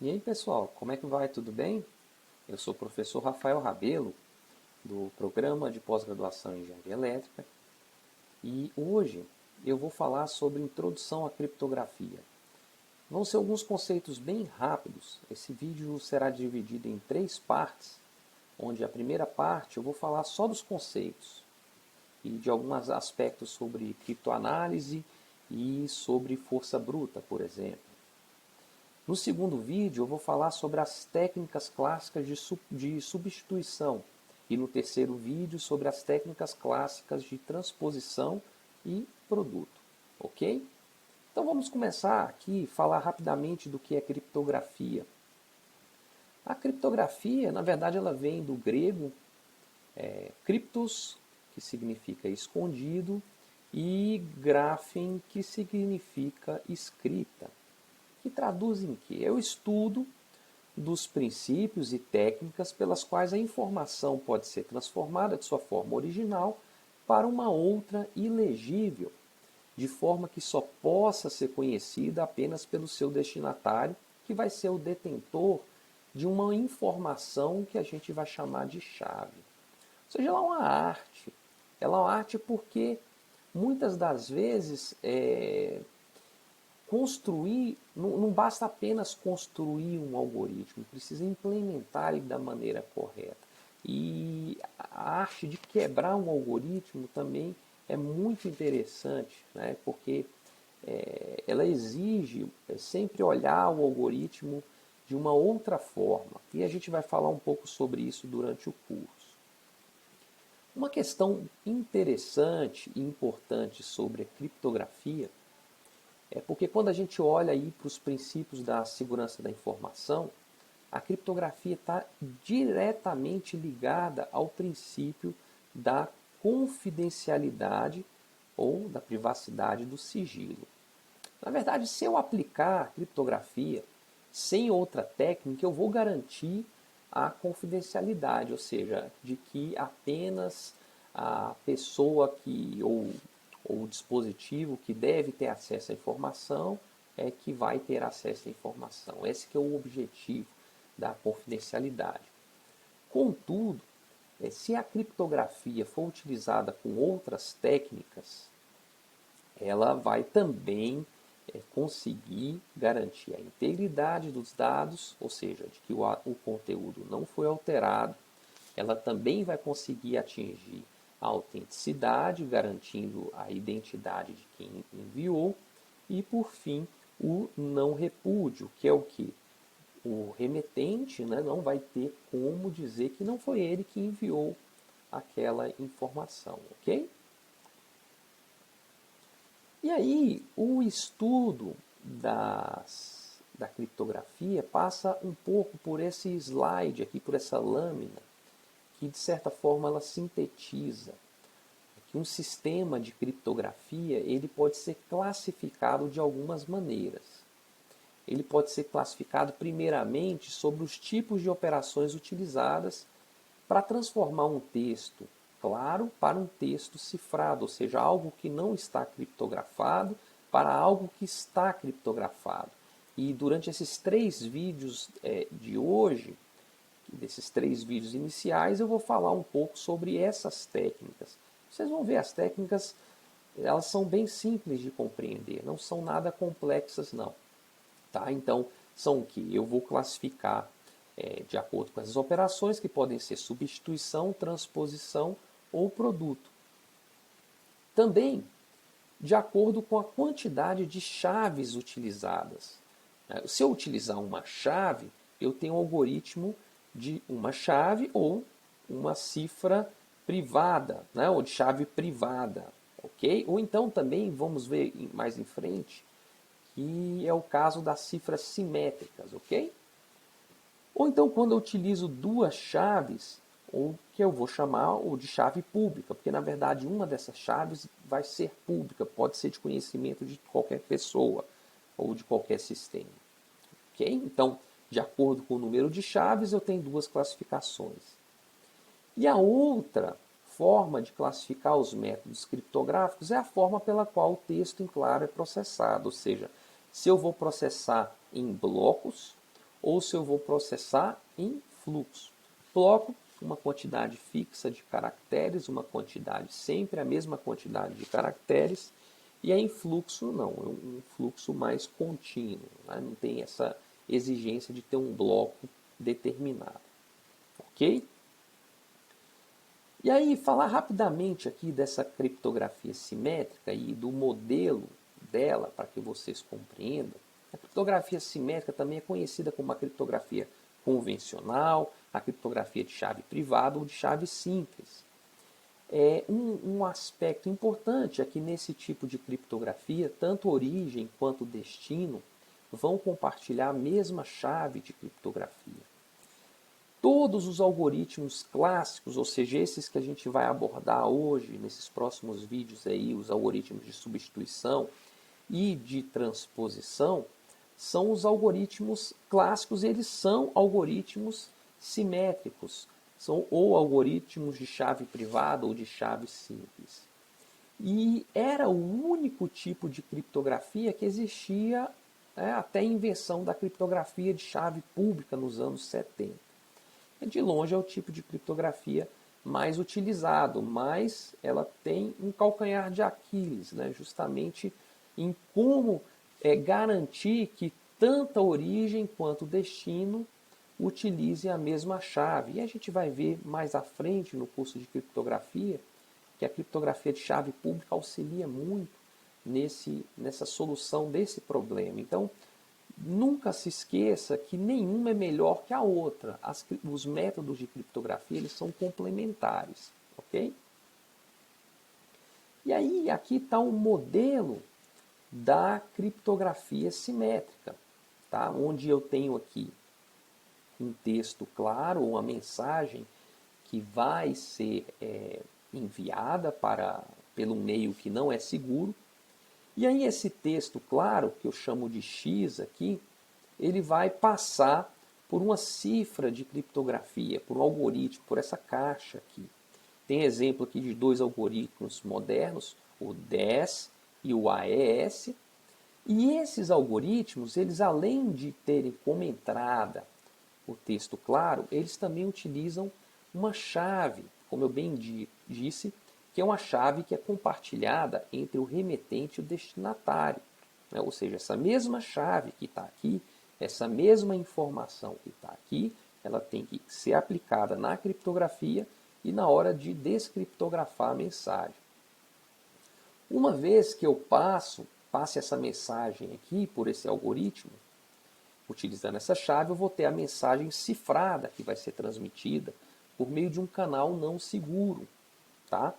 E aí, pessoal, como é que vai? Tudo bem? Eu sou o professor Rafael Rabelo, do Programa de Pós-Graduação em Engenharia Elétrica, e hoje eu vou falar sobre introdução à criptografia. Vão ser alguns conceitos bem rápidos. Esse vídeo será dividido em 3 partes, onde a primeira parte eu vou falar só dos conceitos e de alguns aspectos sobre criptoanálise e sobre força bruta, por exemplo. No segundo vídeo eu vou falar sobre as técnicas clássicas de substituição e no terceiro vídeo sobre as técnicas clássicas de transposição e produto, ok? Então vamos começar aqui a falar rapidamente do que é criptografia. A criptografia, na verdade, ela vem do grego cryptos, que significa escondido, e graphen, que significa escrita, que traduz em quê? É o estudo dos princípios e técnicas pelas quais a informação pode ser transformada de sua forma original para uma outra ilegível, de forma que só possa ser conhecida apenas pelo seu destinatário, que vai ser o detentor de uma informação que a gente vai chamar de chave. Ou seja, ela é uma arte. Ela é uma arte porque muitas das vezes construir, não basta apenas construir um algoritmo, precisa implementar ele da maneira correta. E a arte de quebrar um algoritmo também é muito interessante, né? Porque ela exige sempre olhar o algoritmo de uma outra forma. E a gente vai falar um pouco sobre isso durante o curso. Uma questão interessante e importante sobre a criptografia é porque quando a gente olha aí para os princípios da segurança da informação, a criptografia está diretamente ligada ao princípio da confidencialidade ou da privacidade do sigilo. Na verdade, se eu aplicar a criptografia sem outra técnica, eu vou garantir a confidencialidade, ou seja, de que apenas a pessoa ou o dispositivo que deve ter acesso à informação é que vai ter acesso à informação. Esse que é o objetivo da confidencialidade. Contudo, se a criptografia for utilizada com outras técnicas, ela vai também conseguir garantir a integridade dos dados, ou seja, de que o conteúdo não foi alterado. Ela também vai conseguir atingir a autenticidade, garantindo a identidade de quem enviou. E, por fim, o não repúdio, que é o que? O remetente, né, não vai ter como dizer que não foi ele que enviou aquela informação, ok? E aí, o estudo da criptografia passa um pouco por esse slide aqui, por essa lâmina, que de certa forma ela sintetiza que um sistema de criptografia ele pode ser classificado de algumas maneiras. Ele pode ser classificado primeiramente sobre os tipos de operações utilizadas para transformar um texto claro para um texto cifrado, ou seja, algo que não está criptografado para algo que está criptografado. E durante esses 3 vídeos de hoje, desses 3 vídeos iniciais, eu vou falar um pouco sobre essas técnicas. Vocês vão ver, as técnicas elas são bem simples de compreender, não são nada complexas não. Tá? Então, são o que? Eu vou classificar de acordo com essas operações, que podem ser substituição, transposição ou produto. Também, de acordo com a quantidade de chaves utilizadas. Se eu utilizar uma chave, eu tenho um algoritmo de uma chave ou uma cifra privada, né? Ou de chave privada. Ok? Ou então também, vamos ver mais em frente, que é o caso das cifras simétricas, ok? Ou então quando eu utilizo 2 chaves, ou que eu vou chamar ou de chave pública, porque na verdade uma dessas chaves vai ser pública, pode ser de conhecimento de qualquer pessoa ou de qualquer sistema. Ok? Então, de acordo com o número de chaves, eu tenho 2 classificações. E a outra forma de classificar os métodos criptográficos é a forma pela qual o texto em claro é processado, ou seja, se eu vou processar em blocos ou se eu vou processar em fluxo. Bloco, uma quantidade fixa de caracteres, uma quantidade sempre a mesma quantidade de caracteres, e aí em fluxo não, é um fluxo mais contínuo, né? Não tem essa exigência de ter um bloco determinado, ok? E aí, falar rapidamente aqui dessa criptografia simétrica e do modelo dela, para que vocês compreendam. A criptografia simétrica também é conhecida como a criptografia convencional, a criptografia de chave privada ou de chave simples. Um aspecto importante é que nesse tipo de criptografia, tanto origem quanto destino vão compartilhar a mesma chave de criptografia. Todos os algoritmos clássicos, ou seja, esses que a gente vai abordar hoje, nesses próximos vídeos aí, os algoritmos de substituição e de transposição, são os algoritmos clássicos, eles são algoritmos simétricos, são ou algoritmos de chave privada ou de chave simples. E era o único tipo de criptografia que existia até a invenção da criptografia de chave pública nos anos 70. De longe é o tipo de criptografia mais utilizado, mas ela tem um calcanhar de Aquiles, né? Justamente em como garantir que tanto a origem quanto o destino utilizem a mesma chave. E a gente vai ver mais à frente no curso de criptografia que a criptografia de chave pública auxilia muito nessa solução desse problema. Então, nunca se esqueça que nenhuma é melhor que a outra. Os métodos de criptografia eles são complementares, ok? E aí aqui está um modelo da criptografia simétrica, tá? Onde eu tenho aqui um texto claro, uma mensagem que vai ser enviada pelo meio que não é seguro. E aí esse texto claro, que eu chamo de X aqui, ele vai passar por uma cifra de criptografia, por um algoritmo, por essa caixa aqui. Tem exemplo aqui de dois algoritmos modernos, o DES e o AES. E esses algoritmos, eles além de terem como entrada o texto claro, eles também utilizam uma chave, como eu bem disse, que é uma chave que é compartilhada entre o remetente e o destinatário. Né? Ou seja, essa mesma chave que está aqui, essa mesma informação que está aqui, ela tem que ser aplicada na criptografia e na hora de descriptografar a mensagem. Uma vez que eu passe essa mensagem aqui por esse algoritmo, utilizando essa chave, eu vou ter a mensagem cifrada que vai ser transmitida por meio de um canal não seguro, tá?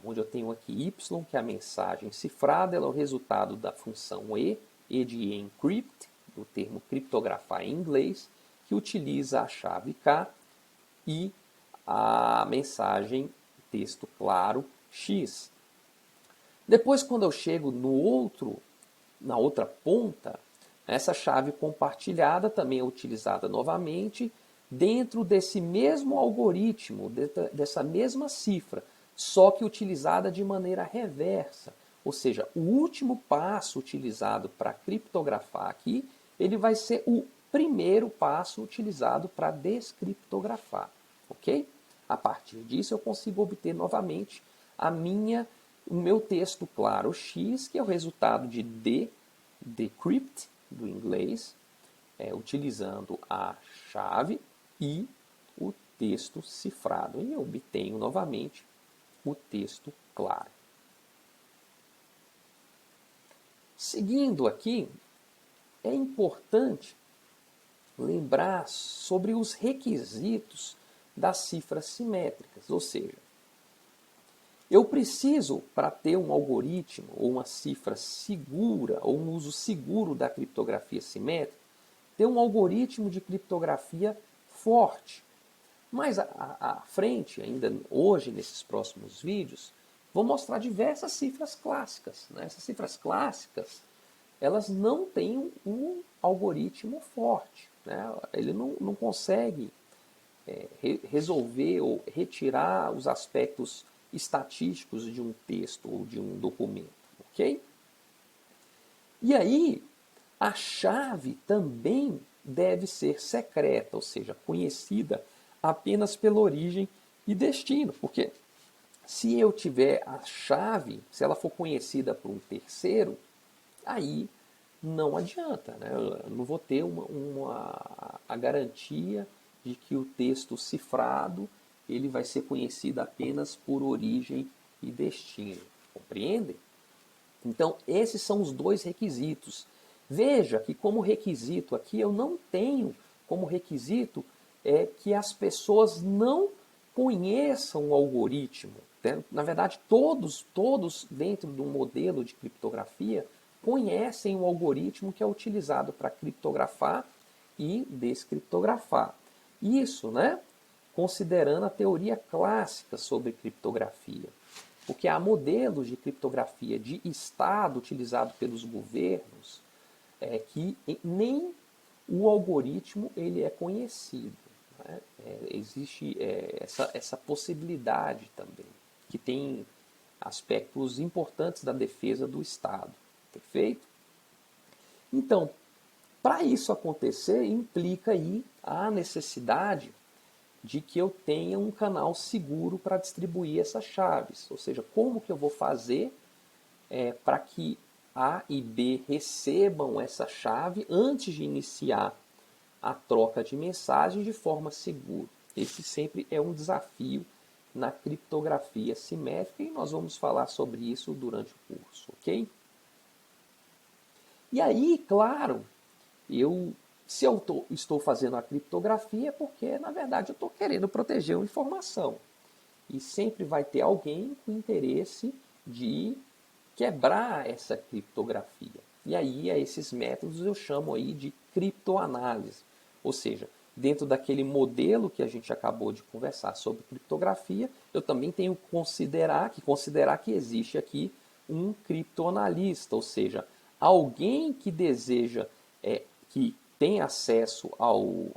Onde eu tenho aqui y, que é a mensagem cifrada, ela é o resultado da função e de encrypt, do termo criptografar em inglês, que utiliza a chave K e a mensagem texto claro X. Depois, quando eu chego na outra ponta, essa chave compartilhada também é utilizada novamente dentro desse mesmo algoritmo, dessa mesma cifra, só que utilizada de maneira reversa. Ou seja, o último passo utilizado para criptografar aqui, ele vai ser o primeiro passo utilizado para descriptografar. Ok? A partir disso eu consigo obter novamente o meu texto claro X, que é o resultado de decrypt, do inglês, utilizando a chave e o texto cifrado. E eu obtenho novamente o texto claro. Seguindo aqui, é importante lembrar sobre os requisitos das cifras simétricas, ou seja, eu preciso, para ter um algoritmo ou uma cifra segura, ou um uso seguro da criptografia simétrica, ter um algoritmo de criptografia forte. Mais à frente, ainda hoje, nesses próximos vídeos, vou mostrar diversas cifras clássicas. Né? Essas cifras clássicas, elas não têm um algoritmo forte. Né? Ele não consegue resolver ou retirar os aspectos estatísticos de um texto ou de um documento, ok? E aí, a chave também deve ser secreta, ou seja, conhecida apenas pela origem e destino. Porque se eu tiver a chave, se ela for conhecida por um terceiro, aí não adianta, né? Eu não vou ter a garantia de que o texto cifrado ele vai ser conhecido apenas por origem e destino. Compreendem? Então, esses são os dois requisitos. Veja que como requisito aqui, eu não tenho como requisito que as pessoas não conheçam o algoritmo. Né? Na verdade, todos dentro de um modelo de criptografia conhecem o algoritmo que é utilizado para criptografar e descriptografar. Isso, né? Considerando a teoria clássica sobre criptografia. Porque há modelos de criptografia de Estado utilizado pelos governos que nem o algoritmo ele é conhecido. Né? Existe essa possibilidade também, que tem aspectos importantes da defesa do Estado. Perfeito? Então, para isso acontecer, implica aí a necessidade de que eu tenha um canal seguro para distribuir essas chaves. Ou seja, como que eu vou fazer para que A e B recebam essa chave antes de iniciar a troca de mensagens de forma segura. Esse sempre é um desafio na criptografia simétrica e nós vamos falar sobre isso durante o curso, ok? E aí, claro, se eu estou fazendo a criptografia é porque, na verdade, eu estou querendo proteger uma informação. E sempre vai ter alguém com interesse de quebrar essa criptografia. E aí, a esses métodos eu chamo aí de criptoanálise. Ou seja, dentro daquele modelo que a gente acabou de conversar sobre criptografia, eu também tenho que considerar que existe aqui um criptoanalista, ou seja, alguém que deseja, que tem acesso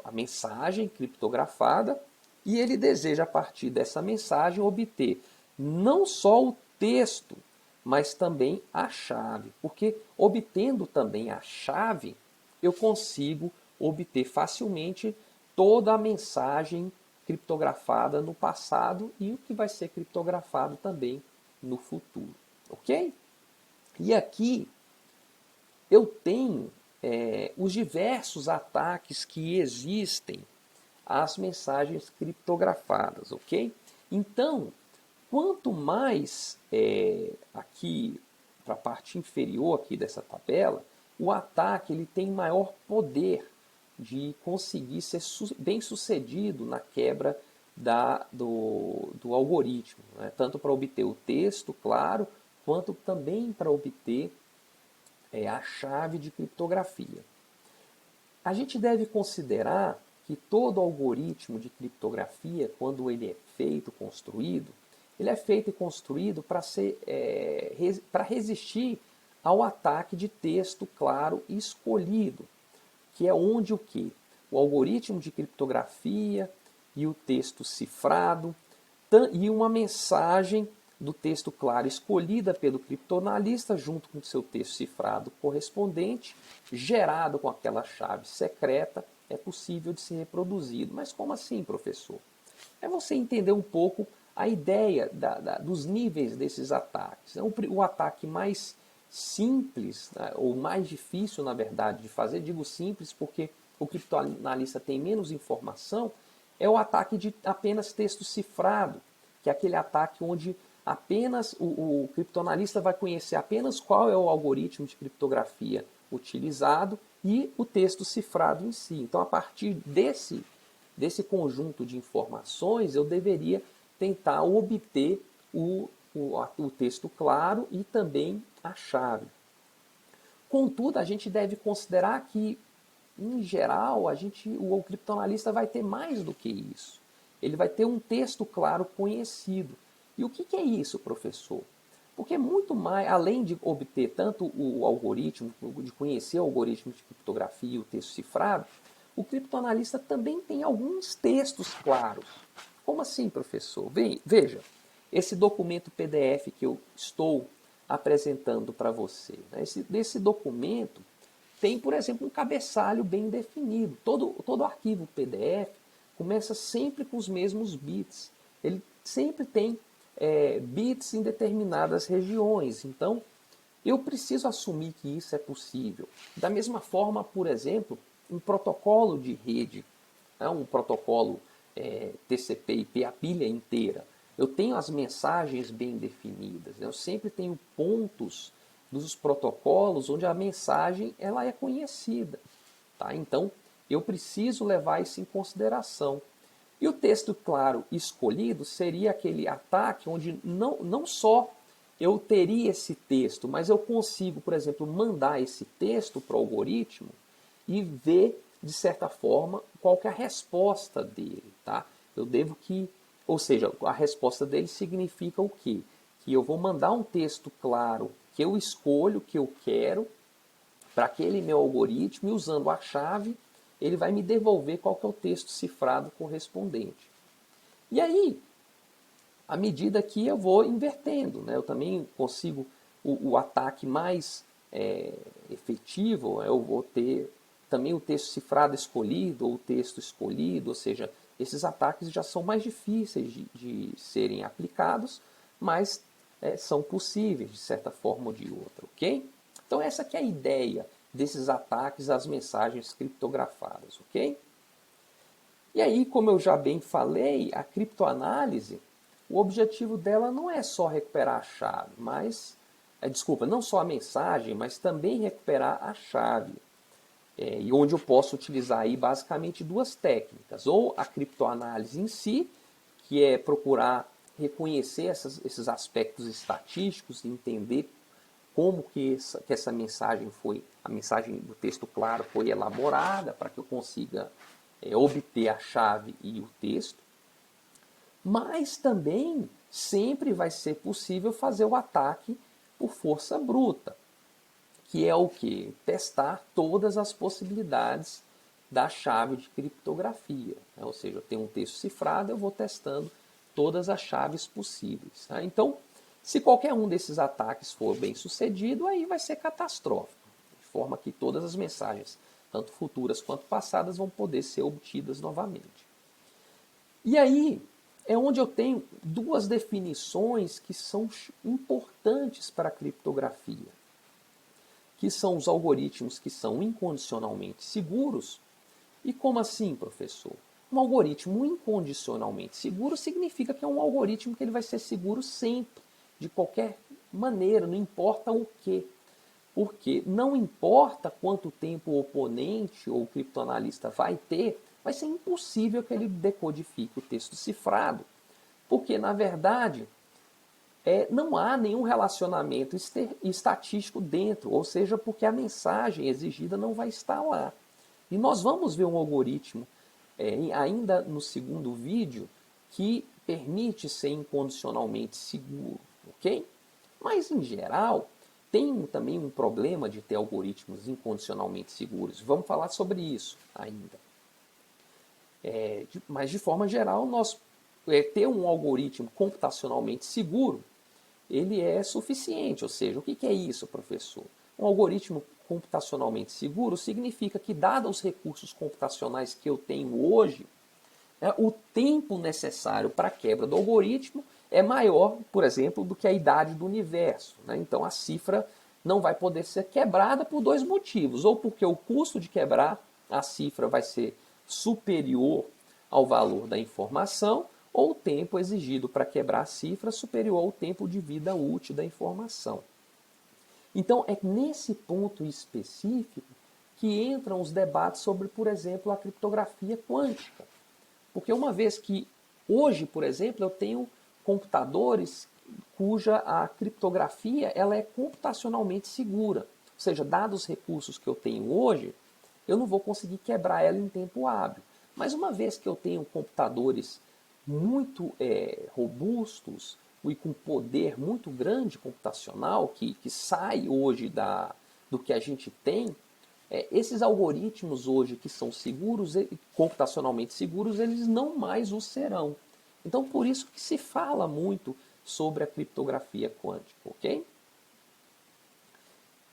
à mensagem criptografada e ele deseja, a partir dessa mensagem, obter não só o texto, mas também a chave. Porque obtendo também a chave, eu consigo obter facilmente toda a mensagem criptografada no passado e o que vai ser criptografado também no futuro. Ok? E aqui eu tenho os diversos ataques que existem às mensagens criptografadas, ok? Então, quanto mais aqui para a parte inferior aqui dessa tabela, o ataque ele tem maior poder de conseguir ser bem sucedido na quebra do algoritmo, né? Tanto para obter o texto, claro, quanto também para obter a chave de criptografia. A gente deve considerar que todo algoritmo de criptografia, quando ele é feito, construído, ele é feito e construído para resistir ao ataque de texto claro e escolhido, que é onde o quê? O algoritmo de criptografia e o texto cifrado e uma mensagem do texto claro escolhida pelo criptoanalista junto com o seu texto cifrado correspondente, gerado com aquela chave secreta, é possível de ser reproduzido. Mas como assim, professor? É você entender um pouco a ideia dos níveis desses ataques. O ataque mais simples, né, ou mais difícil, na verdade, de fazer, digo simples porque o criptoanalista tem menos informação, é o ataque de apenas texto cifrado, que é aquele ataque onde apenas o criptoanalista vai conhecer apenas qual é o algoritmo de criptografia utilizado e o texto cifrado em si. Então, a partir desse conjunto de informações, eu deveria tentar obter o texto claro e também a chave. Contudo, a gente deve considerar que, em geral, o criptoanalista vai ter mais do que isso. Ele vai ter um texto claro conhecido. E o que é isso, professor? Porque muito mais, além de obter tanto o algoritmo, de conhecer o algoritmo de criptografia e o texto cifrado, o criptoanalista também tem alguns textos claros. Como assim, professor? Veja, esse documento PDF que eu estou apresentando para você. Nesse documento tem, por exemplo, um cabeçalho bem definido. Todo arquivo PDF começa sempre com os mesmos bits. Ele sempre tem bits em determinadas regiões. Então, eu preciso assumir que isso é possível. Da mesma forma, por exemplo, um protocolo de rede, um protocolo TCP/IP, a pilha inteira. Eu tenho as mensagens bem definidas. Eu sempre tenho pontos dos protocolos onde a mensagem ela é conhecida. Tá? Então, eu preciso levar isso em consideração. E o texto claro escolhido seria aquele ataque onde não só eu teria esse texto, mas eu consigo, por exemplo, mandar esse texto para o algoritmo e ver, de certa forma, qual que é a resposta dele. Tá? Eu devo que... Ou seja, a resposta dele significa o quê? Que eu vou mandar um texto claro que eu escolho, que eu quero, para aquele meu algoritmo, e usando a chave, ele vai me devolver qual que é o texto cifrado correspondente. E aí, à medida que eu vou invertendo, né, eu também consigo o ataque mais efetivo, eu vou ter também o texto cifrado escolhido, ou o texto escolhido, ou seja, esses ataques já são mais difíceis de serem aplicados, mas são possíveis de certa forma ou de outra, ok? Então essa que é a ideia desses ataques às mensagens criptografadas, ok? E aí, como eu já bem falei, a criptoanálise, o objetivo dela não é só recuperar a chave, mas, não só a mensagem, mas também recuperar a chave. E onde eu posso utilizar aí basicamente duas técnicas, ou a criptoanálise em si, que é procurar reconhecer esses aspectos estatísticos, entender como que essa mensagem foi, a mensagem do texto claro foi elaborada para que eu consiga obter a chave e o texto. Mas também sempre vai ser possível fazer o ataque por força bruta, que é o que? Testar todas as possibilidades da chave de criptografia. Ou seja, eu tenho um texto cifrado, eu vou testando todas as chaves possíveis. Tá? Então, se qualquer um desses ataques for bem sucedido, aí vai ser catastrófico, de forma que todas as mensagens, tanto futuras quanto passadas, vão poder ser obtidas novamente. E aí é onde eu tenho duas definições que são importantes para a criptografia, que são os algoritmos que são incondicionalmente seguros. E como assim, professor? Um algoritmo incondicionalmente seguro significa que é um algoritmo que ele vai ser seguro sempre, de qualquer maneira, não importa o que. Porque não importa quanto tempo o oponente ou o criptoanalista vai ter, vai ser impossível que ele decodifique o texto cifrado. Porque, na verdade, não há nenhum relacionamento estatístico dentro, ou seja, porque a mensagem exigida não vai estar lá. E nós vamos ver um algoritmo, ainda no segundo vídeo, que permite ser incondicionalmente seguro, ok? Mas, em geral, tem também um problema de ter algoritmos incondicionalmente seguros. Vamos falar sobre isso ainda. Mas, de forma geral, ter um algoritmo computacionalmente seguro, ele é suficiente. Ou seja, o que é isso, professor? Um algoritmo computacionalmente seguro significa que, dados os recursos computacionais que eu tenho hoje, o tempo necessário para a quebra do algoritmo é maior, por exemplo, do que a idade do universo. Né? Então a cifra não vai poder ser quebrada por dois motivos. Ou porque o custo de quebrar a cifra vai ser superior ao valor da informação, ou o tempo exigido para quebrar a cifra superior ao tempo de vida útil da informação. Então é nesse ponto específico que entram os debates sobre, por exemplo, a criptografia quântica. Porque uma vez que hoje, por exemplo, eu tenho computadores cuja a criptografia ela é computacionalmente segura. Ou seja, dados os recursos que eu tenho hoje, eu não vou conseguir quebrar ela em tempo hábil. Mas uma vez que eu tenho computadores muito robustos e com poder muito grande computacional, que sai hoje do que a gente tem, esses algoritmos hoje que são seguros, computacionalmente seguros, eles não mais o serão. Então, por isso que se fala muito sobre a criptografia quântica, ok?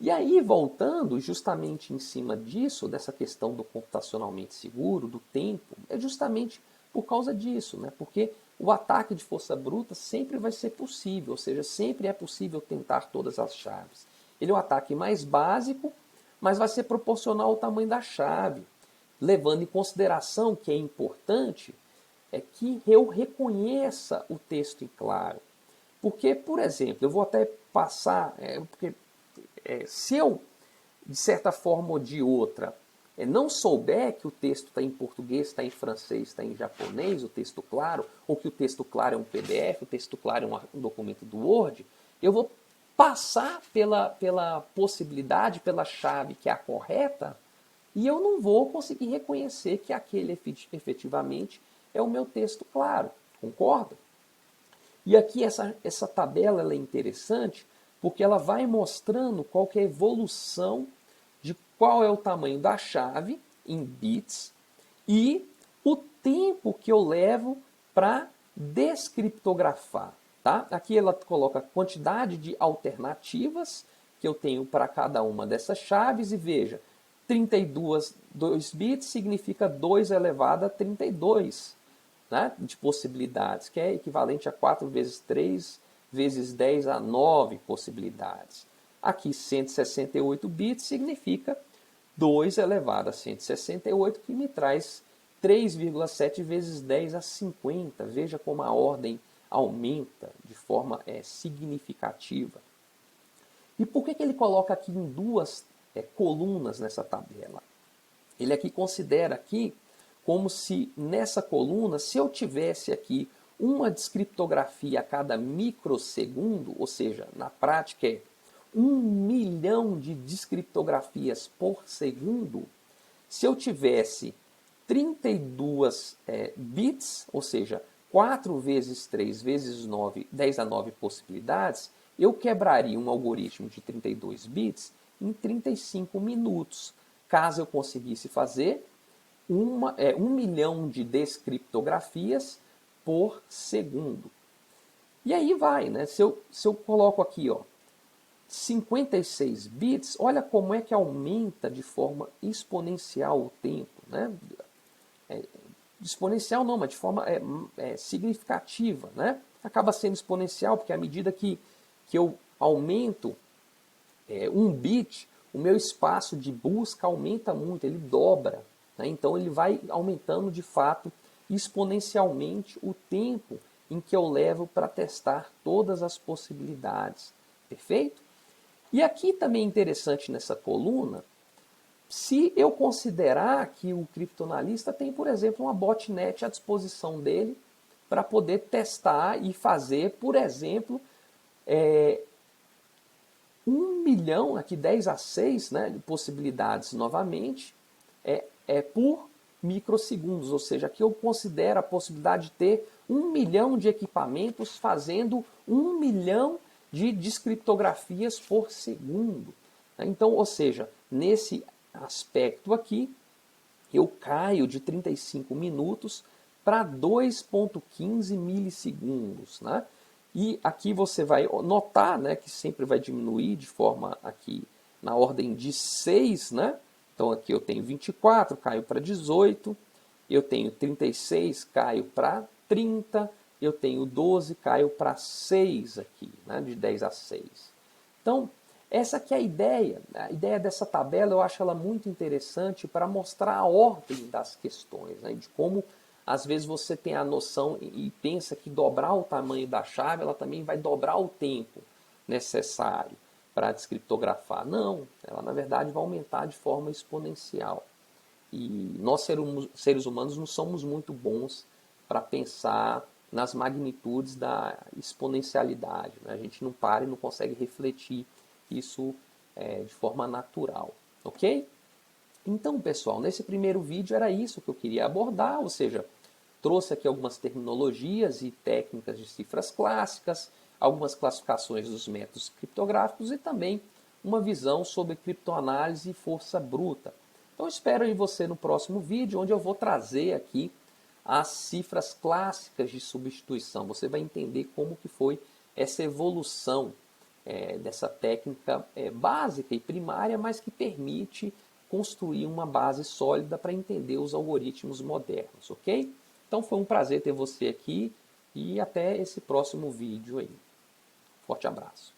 E aí, voltando justamente em cima disso, dessa questão do computacionalmente seguro, do tempo, é justamente por causa disso, né? Porque o ataque de força bruta sempre vai ser possível, ou seja, sempre é possível tentar todas as chaves. Ele é um ataque mais básico, mas vai ser proporcional ao tamanho da chave, levando em consideração que é importante que eu reconheça o texto em claro. Porque, por exemplo, eu vou até passar, porque se eu, de certa forma ou de outra, não souber que o texto está em português, está em francês, está em japonês, o texto claro, ou que o texto claro é um PDF, o texto claro é um documento do Word, eu vou passar pela possibilidade, pela chave que é a correta, e eu não vou conseguir reconhecer que aquele efetivamente é o meu texto claro. Concorda? E aqui essa tabela ela é interessante porque ela vai mostrando qual que é a evolução de qual é o tamanho da chave em bits e o tempo que eu levo para descriptografar. Tá? Aqui ela coloca a quantidade de alternativas que eu tenho para cada uma dessas chaves e veja, 32 bits significa 2 elevado a 32, né, de possibilidades, que é equivalente a 4 vezes 3 vezes 10 a 9 possibilidades. Aqui 168 bits significa 2 elevado a 168, que me traz 3,7 vezes 10 a 50. Veja como a ordem aumenta de forma significativa. E por que ele coloca aqui em duas colunas nessa tabela? Ele aqui considera aqui como se nessa coluna, se eu tivesse aqui uma descriptografia a cada microsegundo, ou seja, na prática é 1.000.000 de descriptografias por segundo, se eu tivesse 32 bits, ou seja, 4 vezes 3 vezes 9, 10 a 9 possibilidades, eu quebraria um algoritmo de 32 bits em 35 minutos. Caso eu conseguisse fazer 1.000.000 de descriptografias por segundo. E aí vai, né? Se eu coloco aqui, 56 bits, olha como é que aumenta de forma exponencial o tempo, né? Exponencial não, mas de forma significativa, né? Acaba sendo exponencial porque à medida que eu aumento 1 bit, o meu espaço de busca aumenta muito, ele dobra. Né? Então ele vai aumentando de fato exponencialmente o tempo em que eu levo para testar todas as possibilidades. Perfeito? E aqui também é interessante nessa coluna, se eu considerar que o criptoanalista tem, por exemplo, uma botnet à disposição dele para poder testar e fazer, por exemplo, 1.000.000, aqui 10 a 6, né, de possibilidades novamente, por microsegundos. Ou seja, aqui eu considero a possibilidade de ter 1.000.000 de equipamentos fazendo 1.000.000 de descriptografias por segundo. Então, ou seja, nesse aspecto aqui, eu caio de 35 minutos para 2,15 milissegundos, né? E aqui você vai notar, né, que sempre vai diminuir de forma aqui na ordem de 6, né? Então aqui eu tenho 24, caio para 18, eu tenho 36, caio para 30, eu tenho 12, caio para 6 aqui, né, de 10 a 6. Então, essa aqui é a ideia dessa tabela eu acho ela muito interessante para mostrar a ordem das questões, né, de como às vezes você tem a noção e pensa que dobrar o tamanho da chave, ela também vai dobrar o tempo necessário para descriptografar. Não, ela na verdade vai aumentar de forma exponencial. E nós seres humanos não somos muito bons para pensar nas magnitudes da exponencialidade. Né? A gente não para e não consegue refletir isso de forma natural. Ok? Então, pessoal, nesse primeiro vídeo era isso que eu queria abordar, ou seja, trouxe aqui algumas terminologias e técnicas de cifras clássicas, algumas classificações dos métodos criptográficos e também uma visão sobre criptoanálise e força bruta. Então, espero em você no próximo vídeo, onde eu vou trazer aqui as cifras clássicas de substituição. Você vai entender como que foi essa evolução dessa técnica básica e primária, mas que permite construir uma base sólida para entender os algoritmos modernos, ok? Então foi um prazer ter você aqui e até esse próximo vídeo aí. Forte abraço.